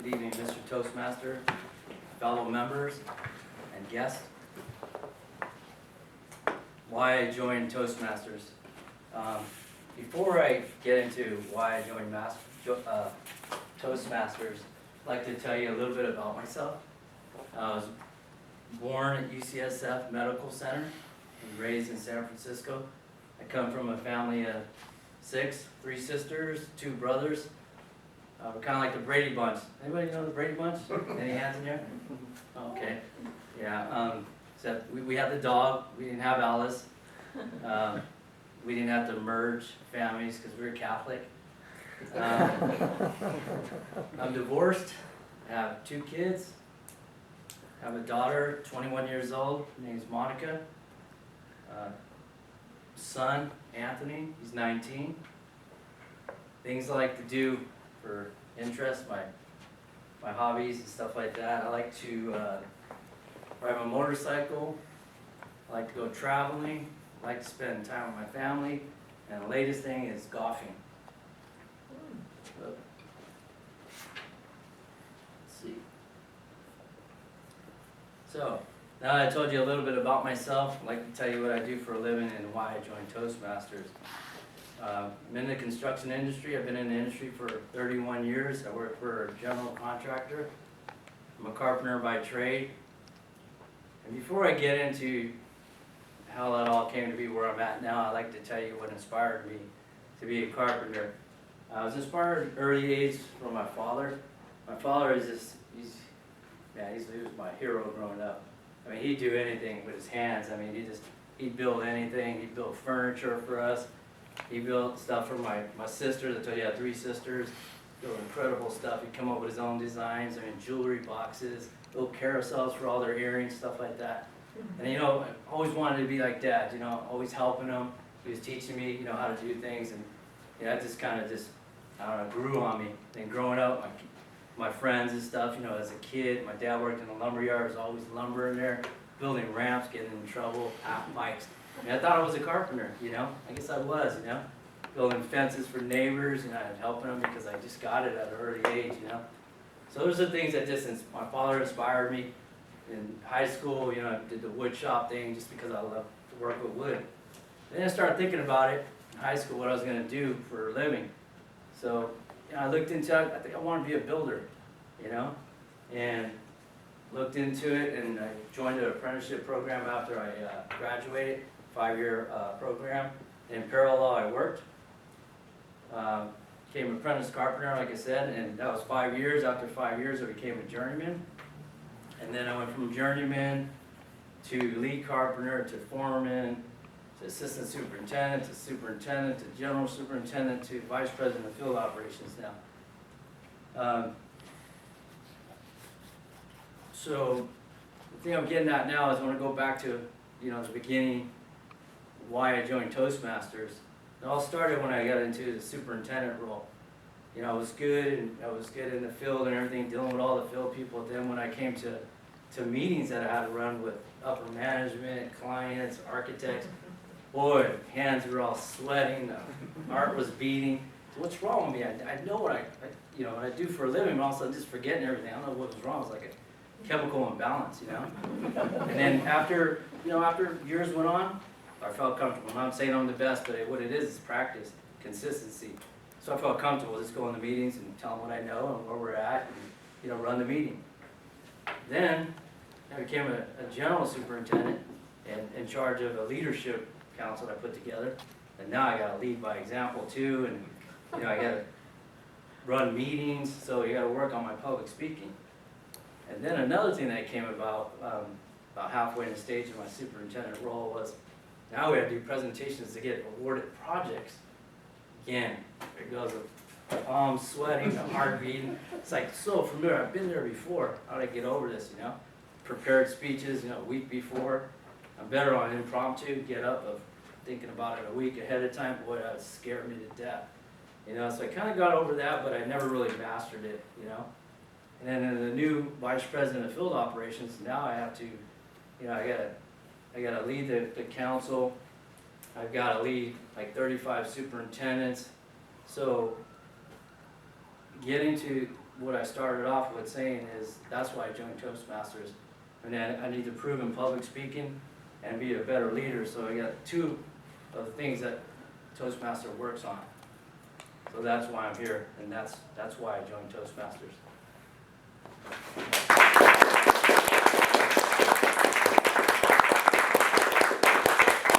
Good evening, Mr. Toastmaster, fellow members, and guests. Why I joined Toastmasters. Before I get into why I joined Toastmasters, I'd like to tell you a little bit about myself. I was born at UCSF Medical Center and raised in San Francisco. I come from a family of 6, 3 sisters, 2 brothers. We're kind of like the Brady Bunch. Anybody know the Brady Bunch? Any hands in here? Okay. Yeah. Except we had the dog. We didn't have Alice. We didn't have to merge families because we were Catholic. I'm divorced. I have 2 kids. I have a daughter, 21 years old. Her name's Monica. Son, Anthony. He's 19. Things I like to do for interest, my hobbies and stuff like that. I like to ride my motorcycle. I like to go traveling. I like to spend time with my family. And the latest thing is golfing. Let's see. So, now that I told you a little bit about myself, I'd like to tell you what I do for a living and why I joined Toastmasters. I'm in the construction industry. I've been in the industry for 31 years. I work for a general contractor. I'm a carpenter by trade. And before I get into how that all came to be where I'm at now, I'd like to tell you what inspired me to be a carpenter. I was inspired at an early age from my father. My father is just, he was my hero growing up. I mean, he'd do anything with his hands. I mean, he'd build anything. He'd build furniture for us. He built stuff for my sisters. I told you I had 3 sisters. Built incredible stuff. He'd come up with his own designs. I mean, jewelry boxes, little carousels for all their earrings, stuff like that. And you know, I always wanted to be like Dad. You know, always helping him. He was teaching me, you know, how to do things, and you know, that just kind of I don't know, grew on me. And growing up, my friends and stuff. You know, as a kid, my dad worked in a lumber yard. There was always lumber in there, building ramps, getting in trouble, half pipes. And I thought I was a carpenter, you know. I guess I was, you know. Building fences for neighbors, you know, and helping them because I just got it at an early age, you know. So those are things that my father inspired me. In high school, you know, I did the wood shop thing just because I love to work with wood. Then I started thinking about it in high school, what I was going to do for a living. So, you know, I looked into it. I think I wanted to be a builder, you know, and looked into it, and I joined an apprenticeship program after I graduated. 5-year program. In parallel, I worked. Became an apprentice carpenter, like I said, and that was 5 years. After 5 years, I became a journeyman. And then I went from journeyman to lead carpenter to foreman to assistant superintendent to general superintendent to vice president of field operations now. So the thing I'm getting at now is I want to go back to, you know, the beginning, why I joined Toastmasters. It all started when I got into the superintendent role. You know, I was good in the field and everything, dealing with all the field people. Then when I came to meetings that I had to run with upper management, clients, architects, boy, hands were all sweating, the heart was beating. So what's wrong with me? I know what what I do for a living, but also I'm just forgetting everything. I don't know what was wrong. It was like a chemical imbalance, you know. And then after years went on, I felt comfortable. I'm not saying I'm the best, but what it is practice, consistency. So I felt comfortable just going to meetings and telling what I know and where we're at, and you know, run the meeting. Then I became a general superintendent and in charge of a leadership council that I put together. And now I got to lead by example too, and you know, I got to run meetings. So you got to work on my public speaking. And then another thing that came about halfway in the stage of my superintendent role was, now we have to do presentations to get awarded projects. Again, it goes the palms sweating, the heart beating. It's like so familiar. I've been there before. How did I get over this, you know? Prepared speeches, you know, a week before. I'm better on impromptu, get up of thinking about it a week ahead of time. Boy, that would scare me to death. You know, so I kind of got over that, but I never really mastered it, you know? And then in the new vice president of field operations, now I have to, you know, I gotta lead the council. I've gotta lead like 35 superintendents. So getting to what I started off with saying is, that's why I joined Toastmasters. And then I need to prove in public speaking and be a better leader, so I got two of the things that Toastmaster works on. So that's why I'm here, and that's why I joined Toastmasters.